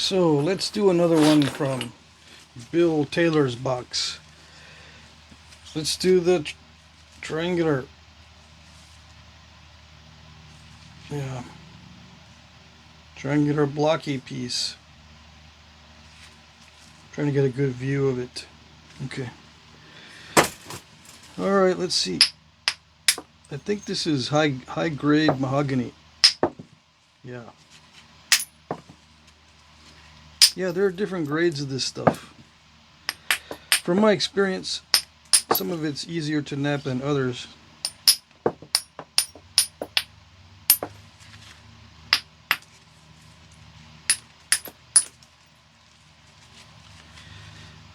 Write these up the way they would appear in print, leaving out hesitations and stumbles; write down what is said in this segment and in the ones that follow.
So let's do another one from Bill Taylor's box. Let's do the triangular. Yeah. Triangular blocky piece. Trying to get a good view of it. Okay. Alright, let's see. I think this is high grade mahogany. Yeah. Yeah, there are different grades of this stuff. From my experience, some of it's easier to knap than others.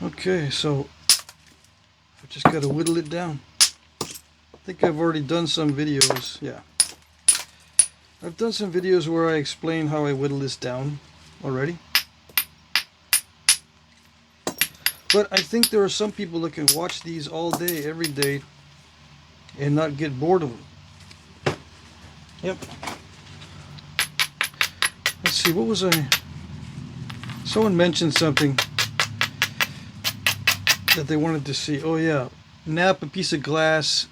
Okay, so I've just got to whittle it down. I think I've already done some videos. Yeah. I've done some videos where I explain how I whittle this down already. But I think there are some people that can watch these all day, every day, and not get bored of them. Yep. Let's see, what was I... Someone mentioned something that they wanted to see. Oh yeah, knap a piece of glass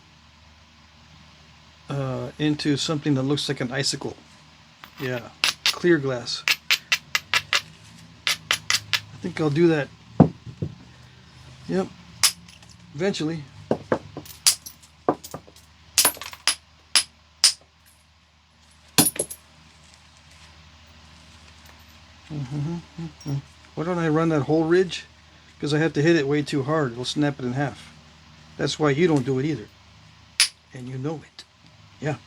into something that looks like an icicle. Yeah, clear glass. I think I'll do that. Yep, eventually. Why don't I run that whole ridge? Because I have to hit it way too hard. It'll snap it in half. That's why you don't do it either. And you know it. Yeah.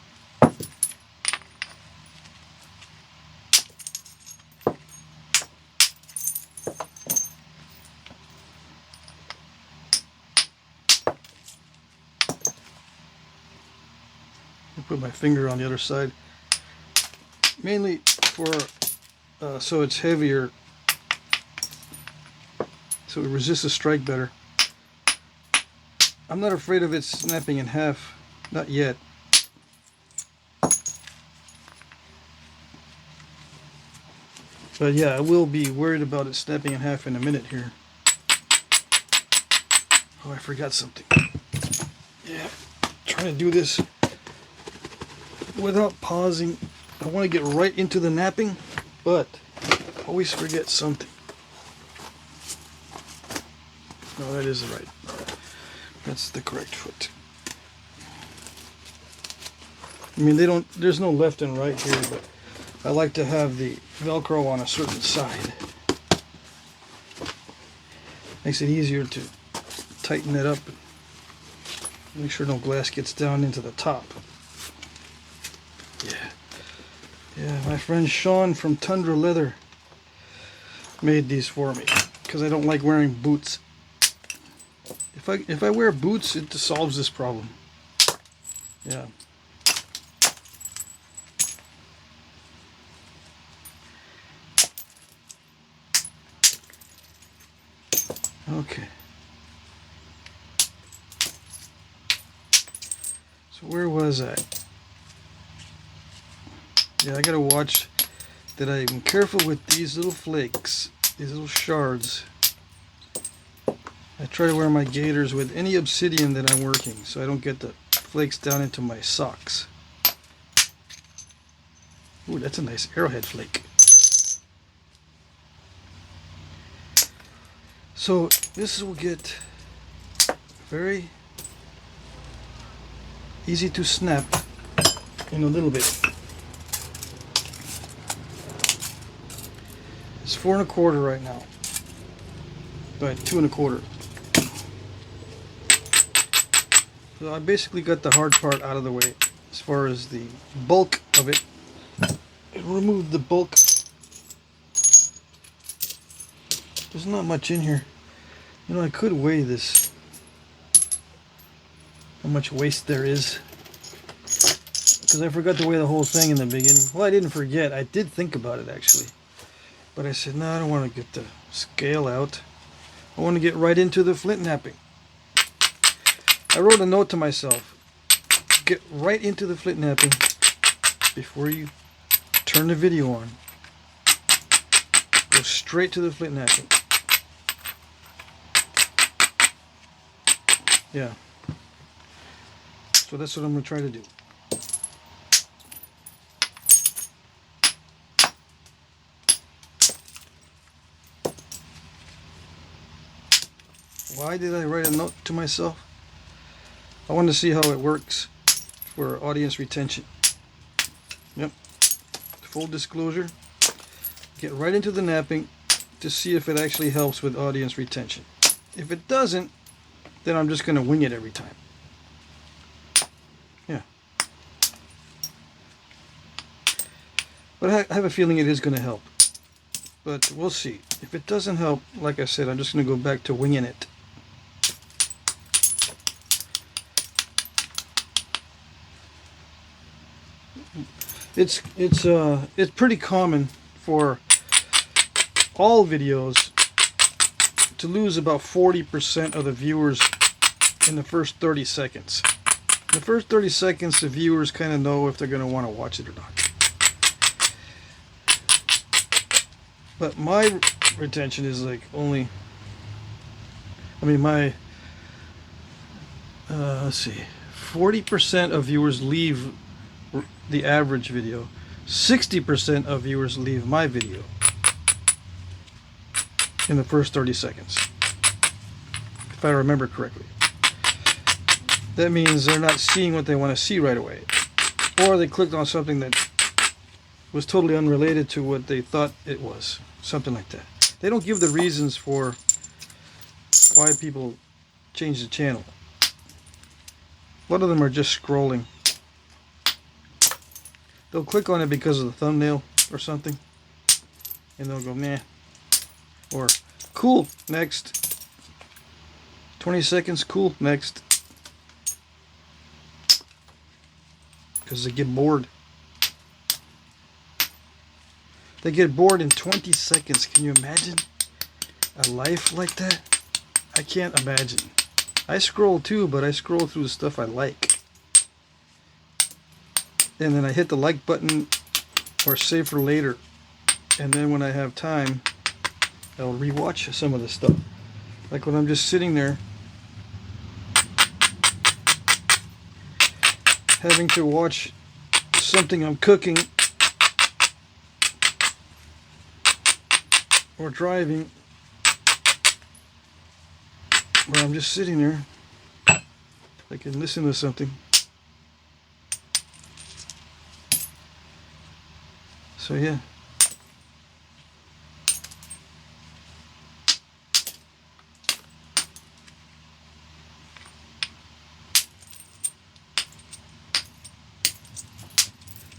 I'll put my finger on the other side. Mainly for so it's heavier, so it resists the strike better. I'm not afraid of it snapping in half, not yet. But yeah, I will be worried about it snapping in half in a minute here. Oh, I forgot something. Yeah, trying to do this without pausing. I want to get right into the knapping, but always forget something. No, that is right. That's the correct foot. I mean, there's no left and right here, but I like to have the Velcro on a certain side. Makes it easier to tighten it up and make sure no glass gets down into the top. Yeah, my friend Sean from Tundra Leather made these for me because I don't like wearing boots. If I wear boots, it solves this problem. Yeah. Okay. So where was I? Yeah, I gotta watch that I'm careful with these little flakes, these little shards. I try to wear my gaiters with any obsidian that I'm working so I don't get the flakes down into my socks. Ooh, that's a nice arrowhead flake. So this will get very easy to snap in a little bit. It's 4 1/4 right now, but 2 1/4. So I basically got the hard part out of the way as far as the bulk of it. I removed the bulk. There's not much in here. You know, I could weigh this, how much waste there is, because I forgot to weigh the whole thing in the beginning. Well, I didn't forget. I did think about it actually, but I said, no, I don't want to get the scale out. I want to get right into the Flintknapping. I wrote a note to myself, get right into the Flintknapping before you turn the video on. Go straight to the Flintknapping. Yeah. So that's what I'm going to try to do. Why did I write a note to myself? I want to see how it works for audience retention. Yep. Full disclosure. Get right into the napping to see if it actually helps with audience retention. If it doesn't, then I'm just going to wing it every time. Yeah. But I have a feeling it is going to help. But we'll see. If it doesn't help, like I said, I'm just going to go back to winging it. It's pretty common for all videos to lose about 40% of the viewers in the first 30 seconds. In the first 30 seconds, the viewers kind of know if they're going to want to watch it or not. But my retention is like only, let's see, 40% of viewers leave the average video. 60% of viewers leave my video in the first 30 seconds, if I remember correctly. That means they're not seeing what they want to see right away, or they clicked on something that was totally unrelated to what they thought it was, something like that. They don't give the reasons for why people change the channel. A lot of them are just scrolling. They'll click on it because of the thumbnail or something, and they'll go meh, or cool, next. 20 seconds, cool, next. Because they get bored. They get bored in 20 seconds. Can you imagine a life like that? I can't imagine. I scroll too, but I scroll through the stuff I like. And then I hit the like button or save for later. And then when I have time, I'll rewatch some of the stuff. Like when I'm just sitting there having to watch something I'm cooking or driving, where I'm just sitting there, I can listen to something. So yeah.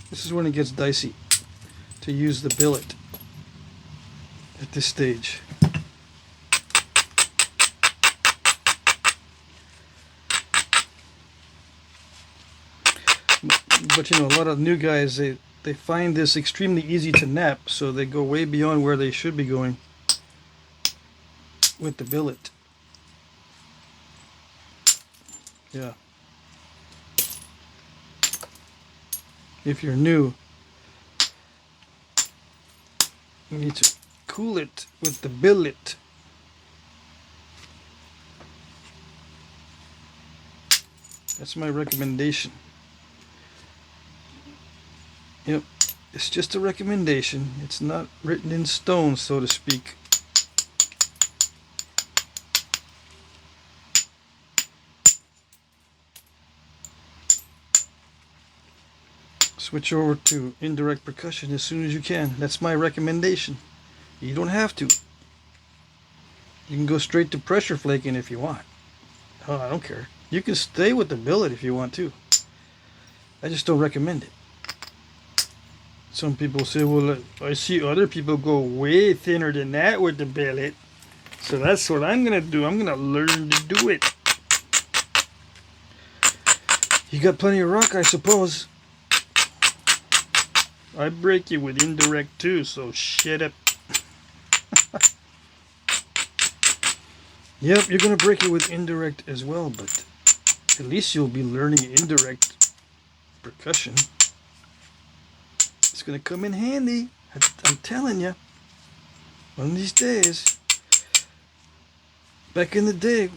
This is when it gets dicey to use the billet at this stage. But you know, a lot of new guys, they find this extremely easy to nap, so they go way beyond where they should be going with the billet. Yeah. If you're new, you need to cool it with the billet. That's my recommendation. Yep, it's just a recommendation. It's not written in stone, so to speak. Switch over to indirect percussion as soon as you can. That's my recommendation. You don't have to. You can go straight to pressure flaking if you want. Oh, I don't care. You can stay with the billet if you want to. I just don't recommend it. Some people say, well, I see other people go way thinner than that with the billet. So that's what I'm going to do. I'm going to learn to do it. You got plenty of rock, I suppose. I break you with indirect too, so shut up. Yep, you're going to break it with indirect as well, but at least you'll be learning indirect percussion. It's going to come in handy. I'm telling you. One of these days, back in the day,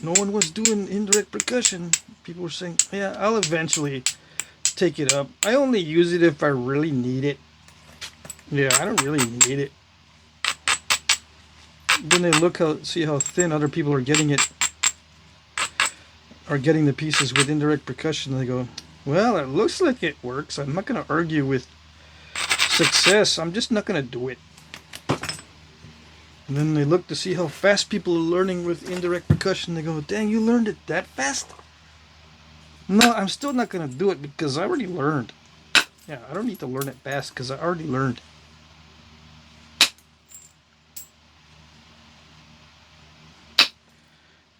no one was doing indirect percussion. People were saying, yeah, I'll eventually take it up. I only use it if I really need it. Yeah, I don't really need it. Then they see how thin other people are getting it, are getting the pieces with indirect percussion. They go, well, it looks like it works. I'm not going to argue with success. I'm just not going to do it. And then they look to see how fast people are learning with indirect percussion. They go, dang, you learned it that fast? No, I'm still not going to do it because I already learned. Yeah, I don't need to learn it fast because I already learned.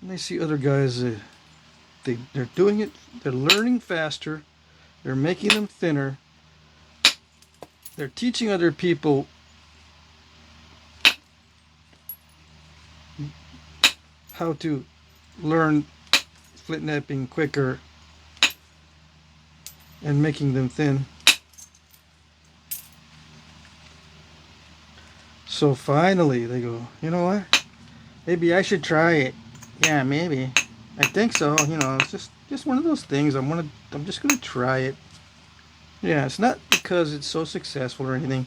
And I see other guys, they're doing it, they're learning faster, they're making them thinner, they're teaching other people how to learn Flintknapping quicker and making them thin. So finally they go, you know what? Maybe I should try it. Yeah, maybe. I think so. You know, it's just one of those things. I'm just gonna try it. Yeah, it's not because it's so successful or anything.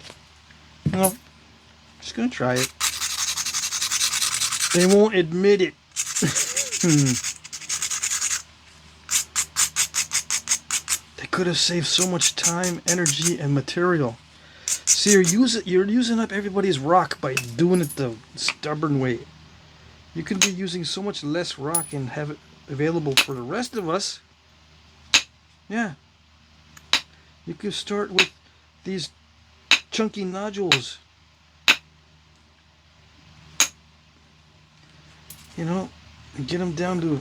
You know, just gonna try it. They won't admit it. They could have saved so much time, energy, and material. See, you're using up everybody's rock by doing it the stubborn way. You could be using so much less rock and have it available for the rest of us. Yeah. You could start with these chunky nodules. You know, and get them down to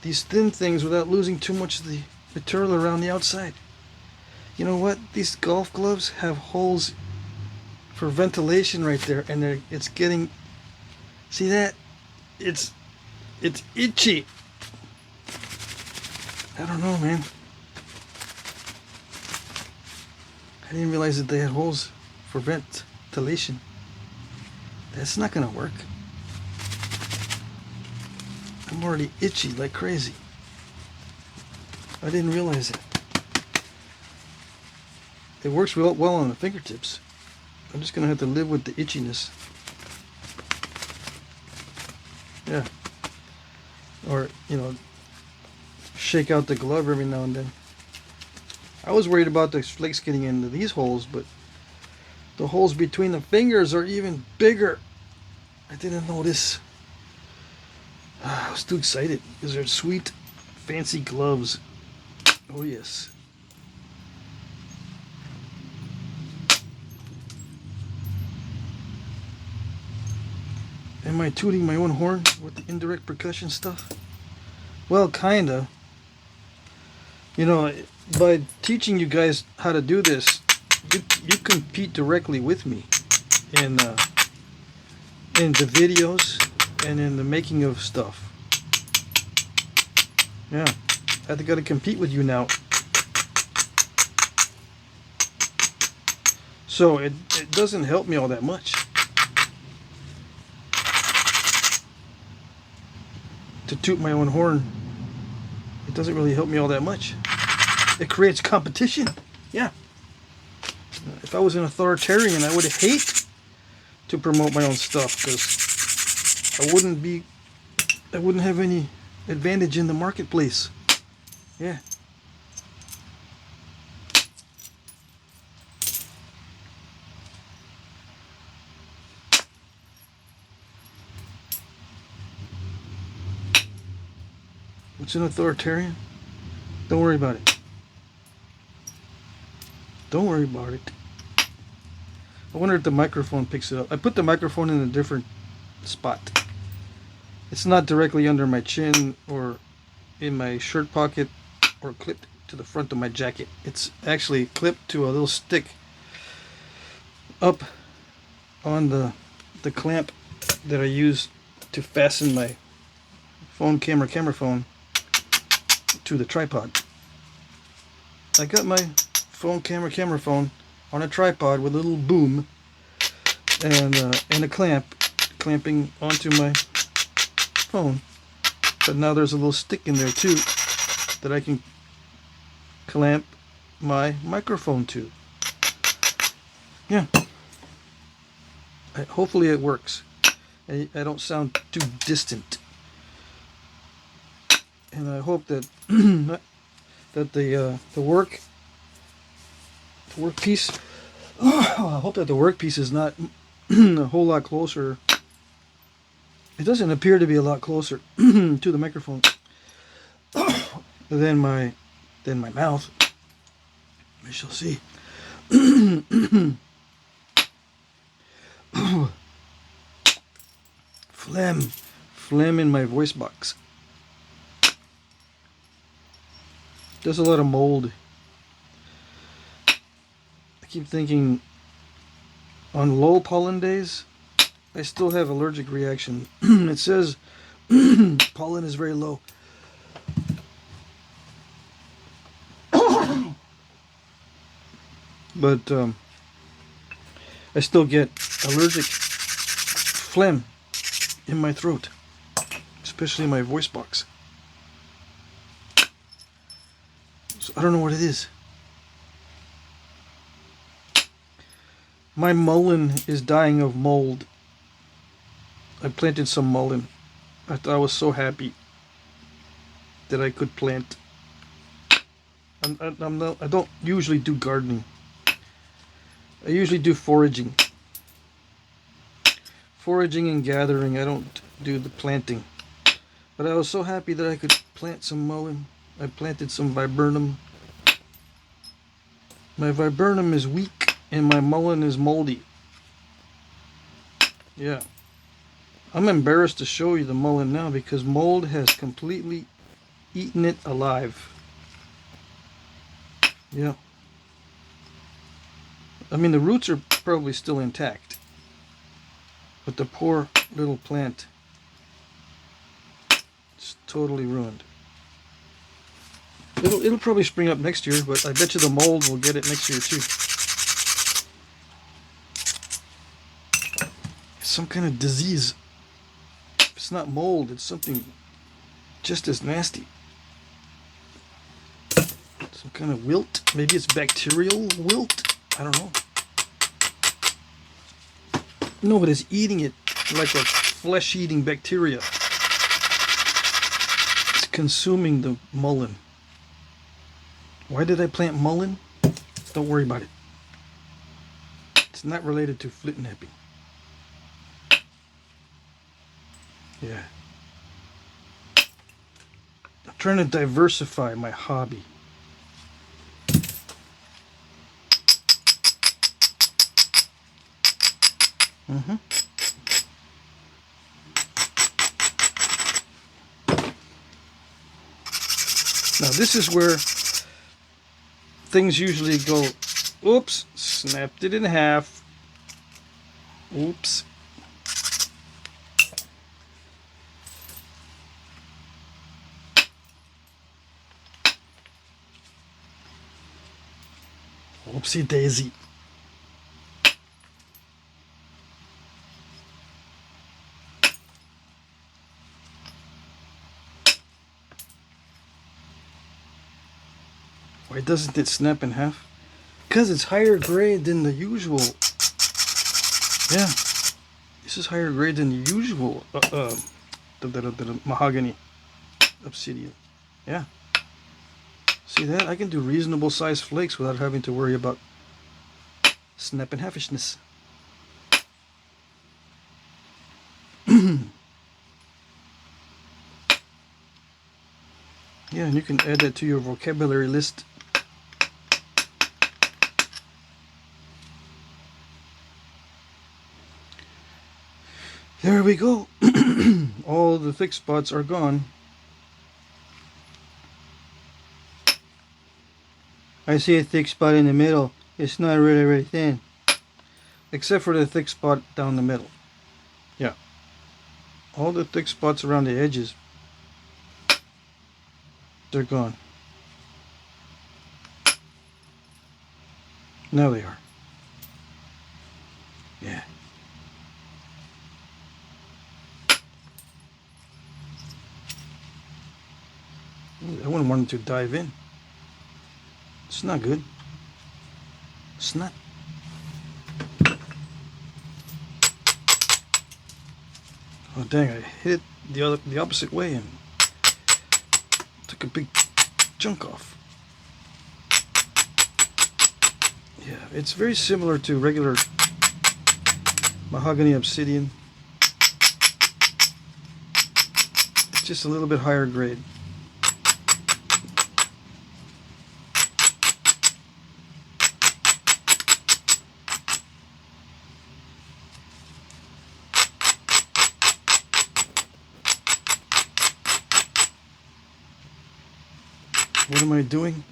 these thin things without losing too much of the material around the outside. You know what? These golf gloves have holes for ventilation right there, and it's getting. See that? It's itchy. I don't know, man. I didn't realize that they had holes for ventilation. That's not gonna work. I'm already itchy like crazy. I didn't realize it. It works well on the fingertips. I'm just gonna have to live with the itchiness. Yeah. Or, you know, shake out the glove every now and then. I was worried about the flakes getting into these holes, but the holes between the fingers are even bigger. I didn't notice. I was too excited because they're sweet, fancy gloves. Oh yes. Am I tooting my own horn with the indirect percussion stuff? Well, kinda. You know, by teaching you guys how to do this, you compete directly with me in the videos and in the making of stuff. Yeah, I got to compete with you now. So it doesn't help me all that much to toot my own horn. It doesn't really help me all that much. It creates competition. Yeah. If I was an authoritarian, I would hate to promote my own stuff because I wouldn't have any advantage in the marketplace. Yeah. What's an authoritarian? Don't worry about it. Don't worry about it. I wonder if the microphone picks it up. I put the microphone in a different spot. It's not directly under my chin or in my shirt pocket or clipped to the front of my jacket. It's actually clipped to a little stick up on the clamp that I use to fasten my camera phone to the tripod. I got my camera phone on a tripod with a little boom and a clamp clamping onto my phone. But now there's a little stick in there too that I can clamp my microphone to. Yeah. Hopefully it works. I don't sound too distant. And I hope that that the workpiece I hope that the workpiece is not a whole lot closer. It doesn't appear to be a lot closer to the microphone than my mouth. We shall see. Phlegm in my voice box. There's a lot of mold. I keep thinking on low pollen days, I still have allergic reaction. It says pollen is very low. But I still get allergic phlegm in my throat, especially in my voice box. So I don't know what it is. My mullein is dying of mold. I planted some mullein. I was so happy that I could plant. I don't usually do gardening. I usually do foraging. Foraging and gathering. I don't do the planting. But I was so happy that I could plant some mullein. I planted some viburnum. My viburnum is weak and my mullein is moldy. Yeah. I'm embarrassed to show you the mullein now because mold has completely eaten it alive. Yeah. I mean, the roots are probably still intact. But the poor little plant is totally ruined. It'll probably spring up next year, but I bet you the mold will get it next year too. It's some kind of disease. If it's not mold, it's something just as nasty. Some kind of wilt. Maybe it's bacterial wilt. I don't know. No, but it's eating it like a flesh-eating bacteria. It's consuming the mullein. Why did I plant mullein? Don't worry about it. It's not related to Flintknapping. Yeah. I'm trying to diversify my hobby. Now this is where things usually go, oops, snapped it in half. Oops. Oopsie daisy. Why doesn't it snap in half? Because it's higher grade than the usual. Yeah. This is higher grade than the usual the mahogany obsidian. Yeah. See that? I can do reasonable sized flakes without having to worry about snap and halfishness. Yeah, and you can add that to your vocabulary list. There we go. All the thick spots are gone. I see a thick spot in the middle. It's not really very thin. Except for the thick spot down the middle. Yeah. All the thick spots around the edges, they're gone. Now they are. Yeah. I wouldn't want it to dive in. It's not good. It's not. Oh dang, I hit it the opposite way and took a big chunk off. Yeah, it's very similar to regular Mahogany Obsidian. It's just a little bit higher grade. What am I doing?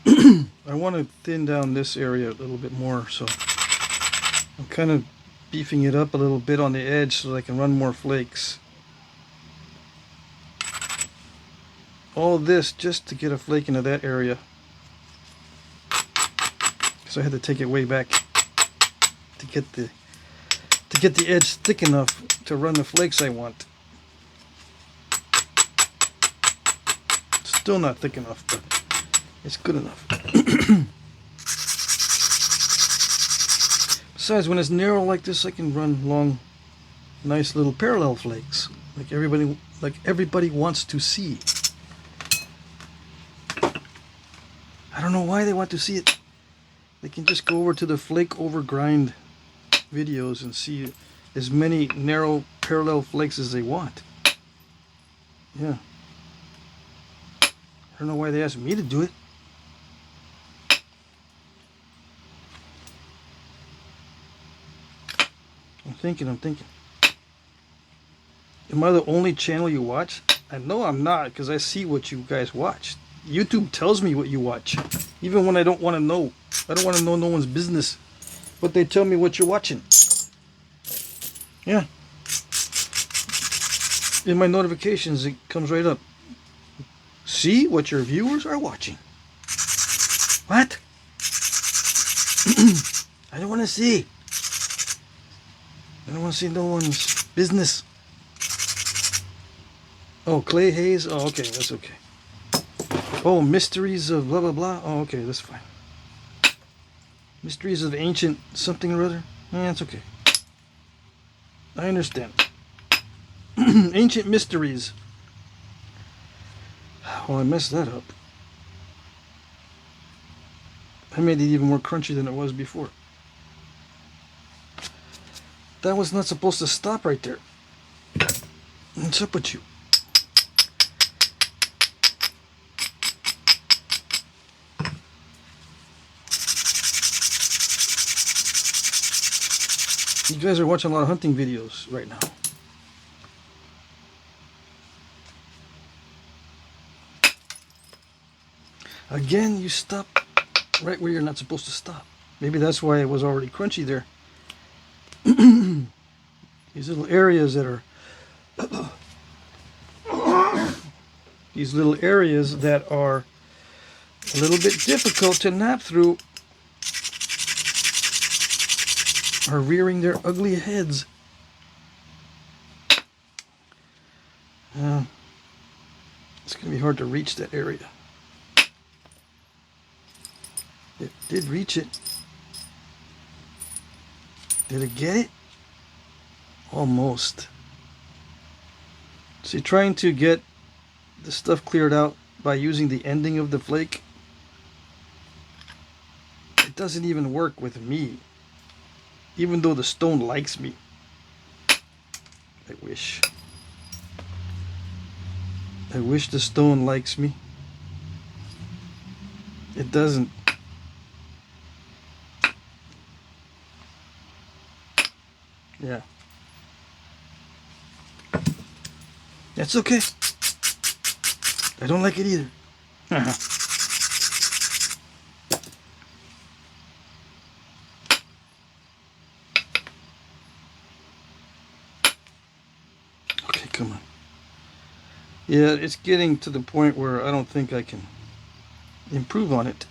I want to thin down this area a little bit more, so I'm kind of beefing it up a little bit on the edge so that I can run more flakes. All of this just to get a flake into that area, because I had to take it way back to get the edge thick enough to run the flakes I want. Still not thick enough, but it's good enough. Besides, when it's narrow like this, I can run long, nice little parallel flakes, like everybody wants to see. I don't know why they want to see it. They can just go over to the flake over grind videos and see as many narrow parallel flakes as they want. Yeah. I don't know why they asked me to do it. I'm thinking. Am I the only channel you watch? I know I'm not, because I see what you guys watch. YouTube tells me what you watch, even when I don't want to know. I don't want to know no one's business, but they tell me what you're watching. Yeah. In my notifications, it comes right up. See what your viewers are watching. What? I don't want to see. I don't want to see no one's business. Oh, clay haze? Oh, okay, that's okay. Oh, mysteries of blah blah blah? Oh, okay, that's fine. Mysteries of ancient something or other? Yeah, it's okay. I understand. Ancient mysteries. Well, I messed that up. I made it even more crunchy than it was before. That was not supposed to stop right there. What's up with you? You guys are watching a lot of hunting videos right now. Again, you stop right where you're not supposed to stop. Maybe that's why it was already crunchy there. These little areas that are a little bit difficult to nap through are rearing their ugly heads. It's going to be hard to reach that area. It did reach it. Did it get it? Almost. See, trying to get the stuff cleared out by using the ending of the flake, it doesn't even work with me. Even though the stone likes me. I wish. I wish the stone likes me. It doesn't. Yeah. That's okay. I don't like it either. Okay, come on. Yeah, it's getting to the point where I don't think I can improve on it.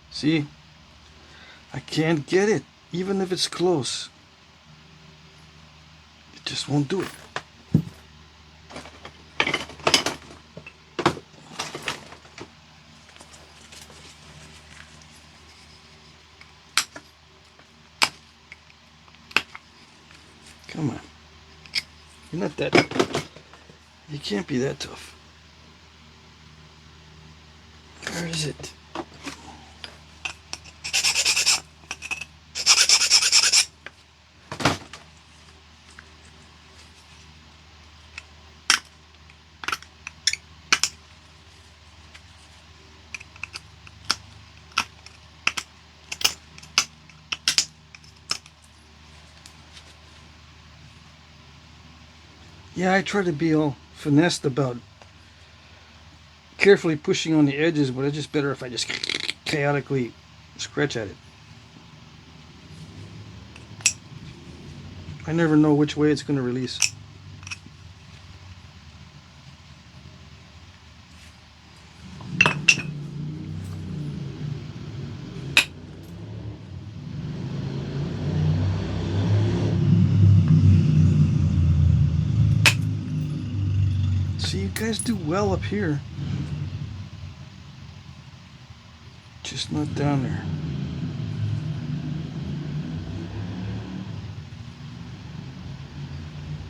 See? I can't get it. even if it's close, it just won't do it. Come on. You're not that... You can't be that tough. Where is it? Yeah, I try to be all finessed about carefully pushing on the edges, but it's just better if I just chaotically scratch at it. I never know which way it's going to release. See, you guys do well up here. Just not down there.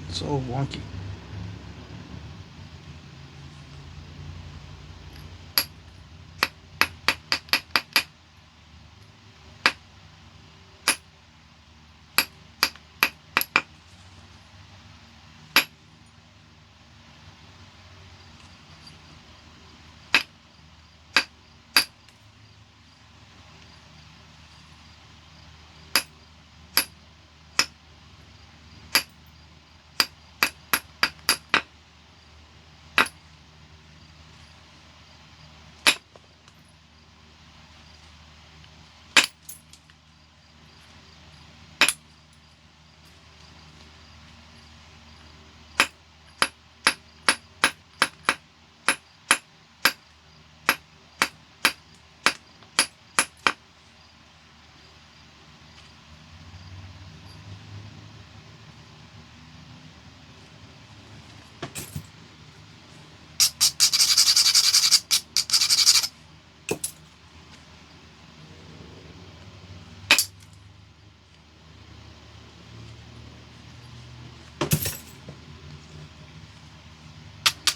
It's all wonky.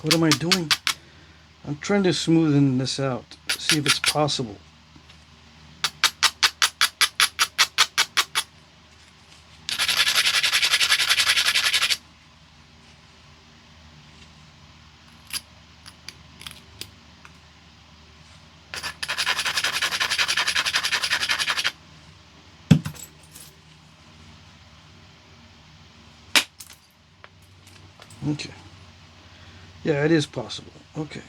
What am I doing? I'm trying to smoothen this out, see if it's possible. Okay. Yeah, it is possible. Okay.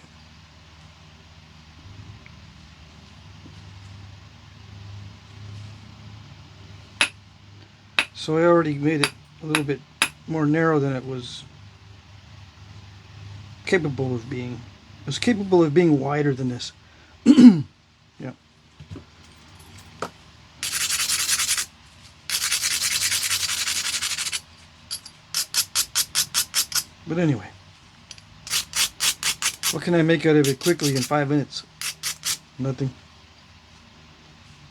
So I already made it a little bit more narrow than it was capable of being. It was capable of being wider than this. Yeah. But anyway. What can I make out of it quickly in 5 minutes? Nothing.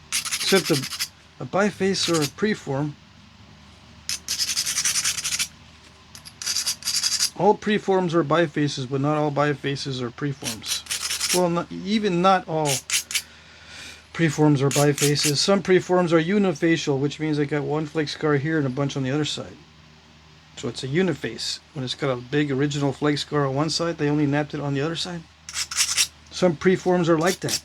Except a biface or a preform. All preforms are bifaces, but not all bifaces are preforms. Well, not all preforms are bifaces. Some preforms are unifacial, which means I got one flake scar here and a bunch on the other side. So it's a uniface. When it's got a big original flake scar on one side, they only napped it on the other side. Some preforms are like that.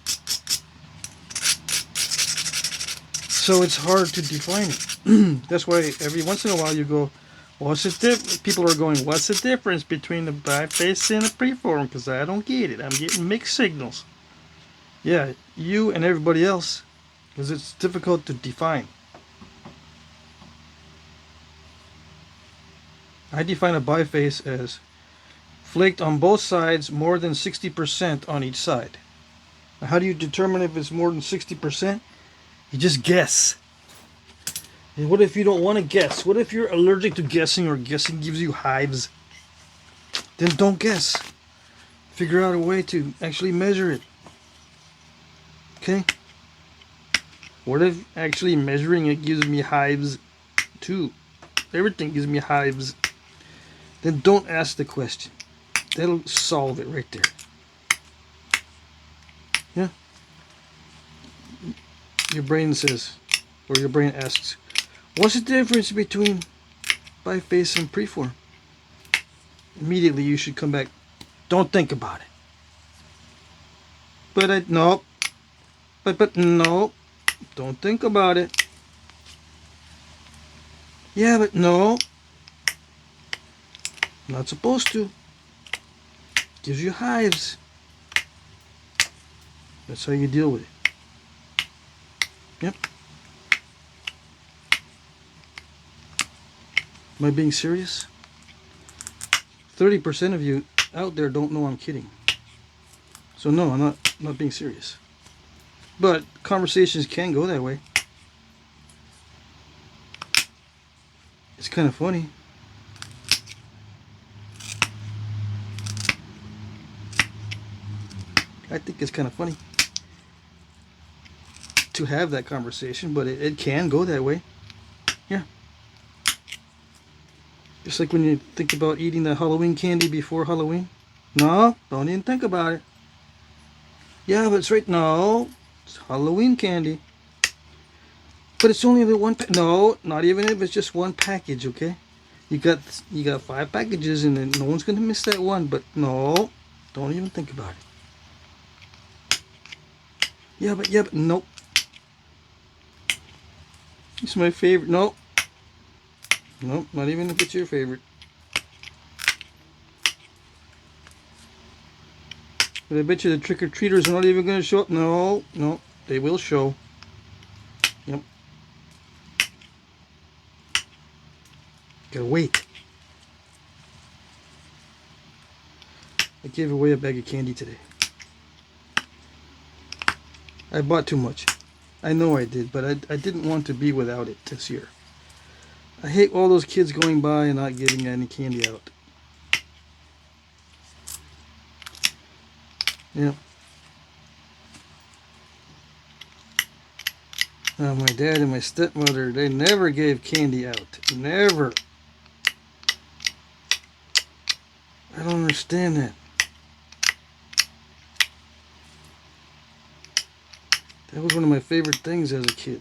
So it's hard to define it. That's why every once in a while you go, what's the difference? People are going, what's the difference between a biface and a preform? Because I don't get it. I'm getting mixed signals. Yeah, you and everybody else, because it's difficult to define. I define a biface as flaked on both sides more than 60% on each side. Now, how do you determine if it's more than 60%? You just guess. And what if you don't want to guess? What if you're allergic to guessing or guessing gives you hives? Then don't guess. Figure out a way to actually measure it. Okay? What if actually measuring it gives me hives too? Everything gives me hives. Then don't ask the question. That'll solve it right there. Yeah? Your brain says, or your brain asks, what's the difference between biface and preform? Immediately you should come back. Don't think about it. No. But no. Don't think about it. Yeah, but no. Not supposed to. Gives you hives. That's how you deal with it. Yep. Am I being serious? 30% of you out there don't know I'm kidding. So no, I'm not being serious. But conversations can go that way. It's kind of funny. I think it's kind of funny to have that conversation, but it can go that way. Yeah. Just like when you think about eating the Halloween candy before Halloween. No, don't even think about it. Yeah, but it's right. No, it's Halloween candy. But it's only the one. No, not even if it's just one package. Okay, you got 5 packages, and then no one's gonna miss that one. But no, don't even think about it. Yeah, but nope. It's my favorite. Nope. Nope, not even if it's your favorite. But I bet you the trick-or-treaters are not even going to show up. No, no, they will show. Yep. Gotta wait. I gave away a bag of candy today. I bought too much. I know I did, but I didn't want to be without it this year. I hate all those kids going by and not giving any candy out. Yeah. My dad and my stepmother, they never gave candy out. Never. I don't understand that. That was one of my favorite things as a kid.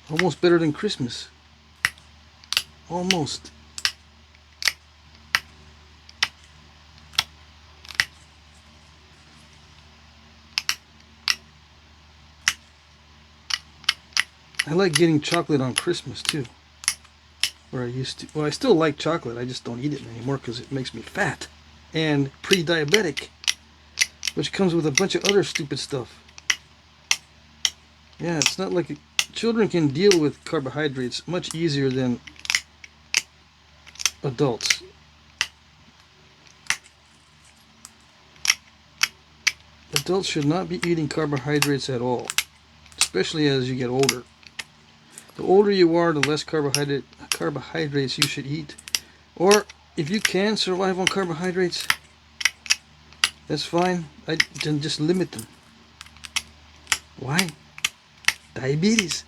Almost better than Christmas. Almost. I like getting chocolate on Christmas too. Or I used to. Well, I still like chocolate. I just don't eat it anymore because it makes me fat and pre-diabetic, which comes with a bunch of other stupid stuff. Yeah, it's not like children can deal with carbohydrates much easier than adults. Adults should not be eating carbohydrates at all, especially as you get older. The older you are, the less carbohydrates you should eat. Or if you can survive on carbohydrates, that's fine. Then just limit them. Why? Diabetes,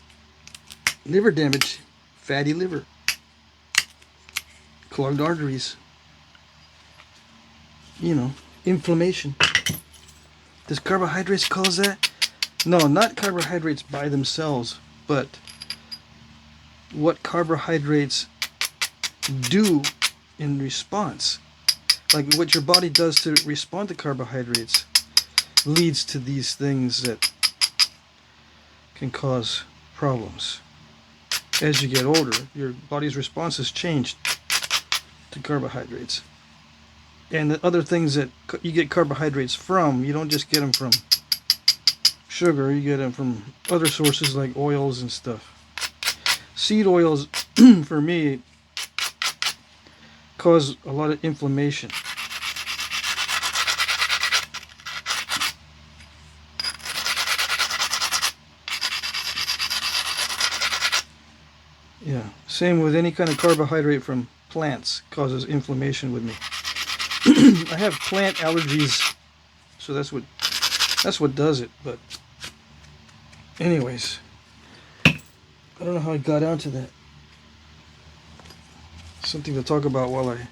liver damage, fatty liver, clogged arteries, inflammation. Does carbohydrates cause that? No, not carbohydrates by themselves, but what carbohydrates do in response. Like what your body does to respond to carbohydrates leads to these things that can cause problems. As you get older, your body's responses change to carbohydrates. And the other things that you get carbohydrates from, you don't just get them from sugar, you get them from other sources like oils and stuff. Seed oils, for me, cause a lot of inflammation. Same with any kind of carbohydrate from plants, causes inflammation with me. I have plant allergies, so that's what does it. But anyways, I don't know how I got onto that. Something to talk about while I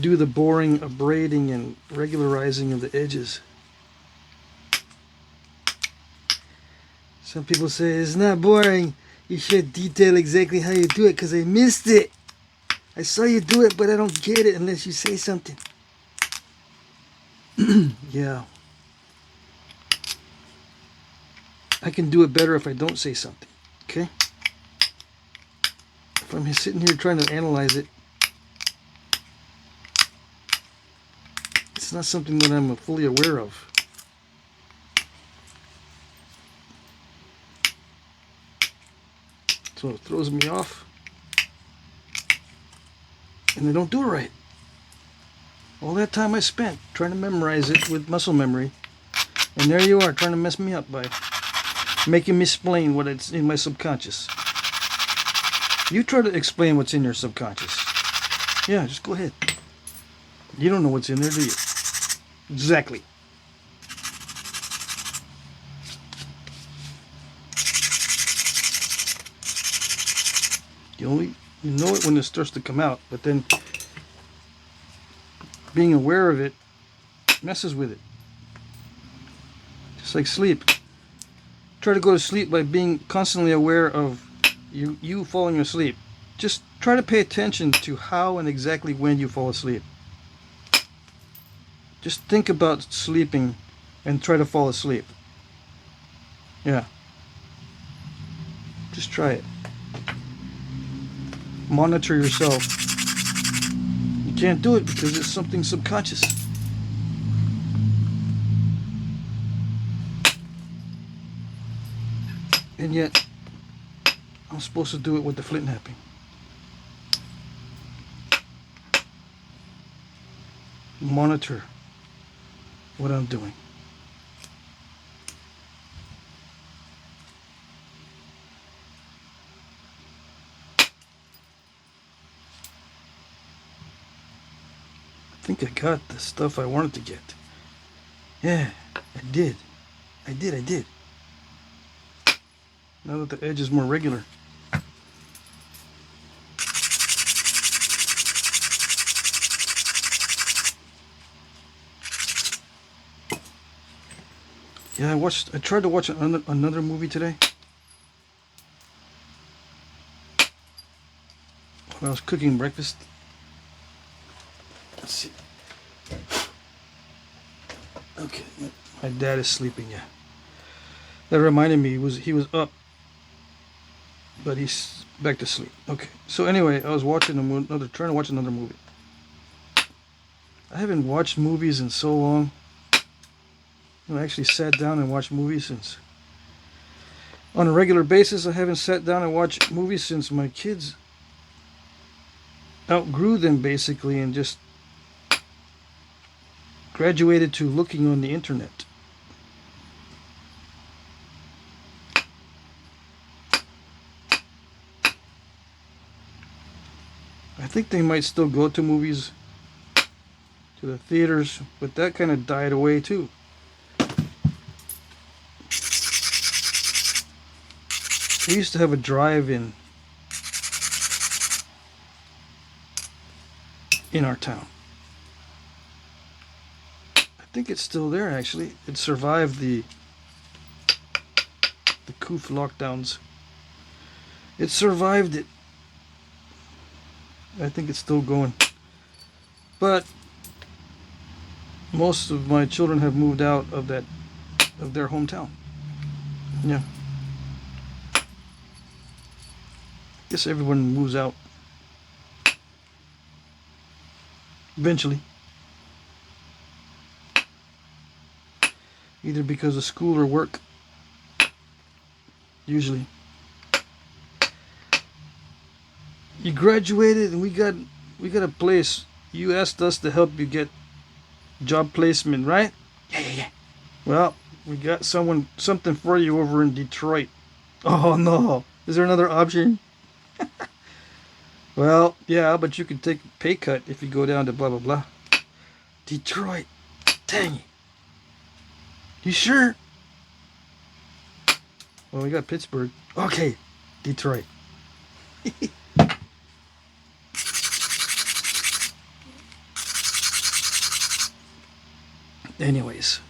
do the boring, abrading, and regularizing of the edges. Some people say it's not boring. You should detail exactly how you do it because I missed it. I saw you do it, but I don't get it unless you say something. Yeah. I can do it better if I don't say something. Okay? If I'm sitting here trying to analyze it, it's not something that I'm fully aware of. So it throws me off. And I don't do it right. All that time I spent trying to memorize it with muscle memory. And there you are trying to mess me up by making me explain what it's in my subconscious. You try to explain what's in your subconscious. Yeah, just go ahead. You don't know what's in there, do you? Exactly. You know it when it starts to come out, but then being aware of it messes with it. Just like sleep. Try to go to sleep by being constantly aware of you falling asleep. Just try to pay attention to how and exactly when you fall asleep. Just think about sleeping and try to fall asleep. Yeah. Just try it. Monitor yourself. You can't do it because it's something subconscious. And yet, I'm supposed to do it with the Flintknapping. Monitor what I'm doing. I think I got the stuff I wanted to get. Yeah, I did. I did. Now that the edge is more regular. Yeah, I tried to watch another movie today. When I was cooking breakfast. Let's see. Okay, my dad is sleeping, yeah. That reminded me, he was up, but he's back to sleep. Okay, so anyway, I was trying to watch another movie. I haven't watched movies in so long. I actually sat down and watched movies since, on a regular basis, I haven't sat down and watched movies since my kids outgrew them basically and just graduated to looking on the internet. I think they might still go to movies, to the theaters, but that kind of died away too. We used to have a drive-in in our town. I think it's still there actually. It survived the COOF lockdowns. It survived it. I think it's still going. But most of my children have moved out of their hometown. Yeah. Guess everyone moves out eventually. Either because of school or work. Usually. You graduated and we got a place. You asked us to help you get job placement, right? Yeah. Well, we got something for you over in Detroit. Oh no. Is there another option? Well, yeah, but you can take a pay cut if you go down to blah blah blah. Detroit. Dang it. You sure? Well, we got Pittsburgh. Okay. Detroit. Anyways.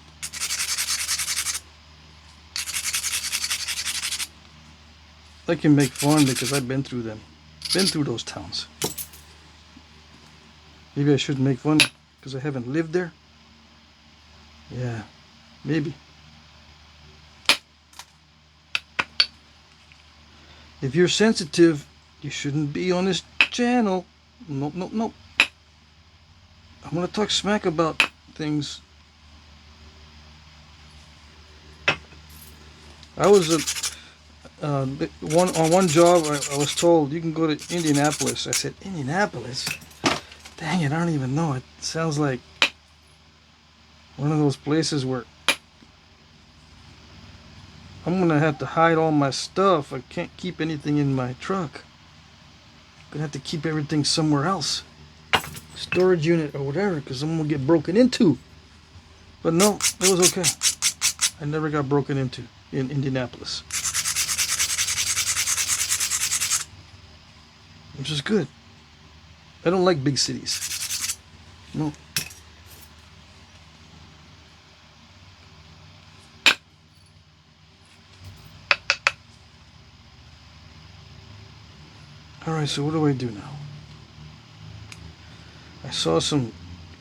I can make fun because I've been through them. Been through those towns. Maybe I shouldn't make fun because I haven't lived there. Yeah, maybe. If you're sensitive, you shouldn't be on this channel. Nope, nope, nope. I'm gonna talk smack about things. I was on one job. I was told you can go to Indianapolis. I said Indianapolis. Dang it! I don't even know. It sounds like one of those places where I'm gonna have to hide all my stuff. I can't keep anything in my truck. I'm gonna have to keep everything somewhere else, storage unit or whatever, because I'm gonna get broken into. But no, it was okay. I never got broken into in Indianapolis, which is good. I don't like big cities. No. Alright, so what do I do now? I saw some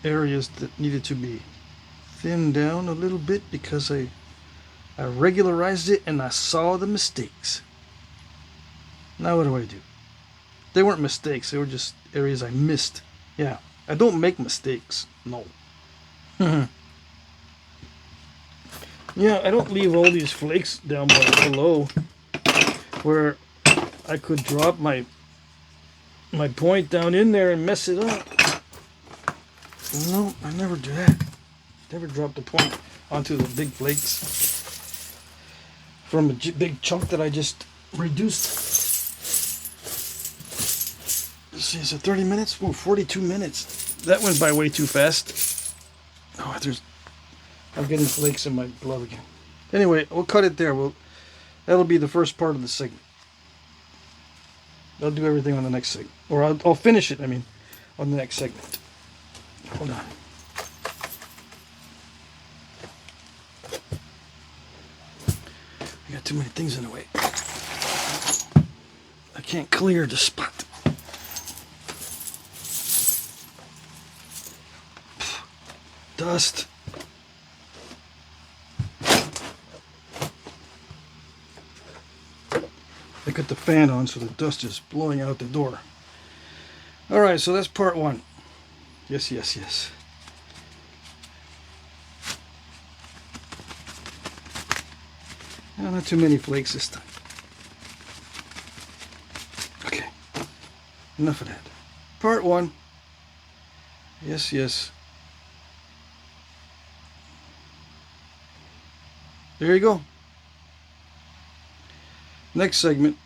areas that needed to be thinned down a little bit because I regularized it and I saw the mistakes. Now what do I do? They weren't mistakes, they were just areas I missed. Yeah, I don't make mistakes. No. Yeah, I don't leave all these flakes down below where I could drop my point down in there and mess it up. No, I never do that. Never drop the point onto the big flakes from a big chunk that I just reduced. Let's see, is it 30 minutes? Oh, 42 minutes. That went by way too fast. Oh, I'm getting flakes in my glove again. Anyway, we'll cut it there. That'll be the first part of the segment. I'll do everything on the next segment. Or I'll finish it, on the next segment. Hold on. I got too many things in the way. I can't clear the spot. Dust. I got the fan on so the dust is blowing out the door. Alright, so that's part one. Yes, yes, yes. Not too many flakes this time. Okay, enough of that. Part one. Yes, yes. There you go. Next segment.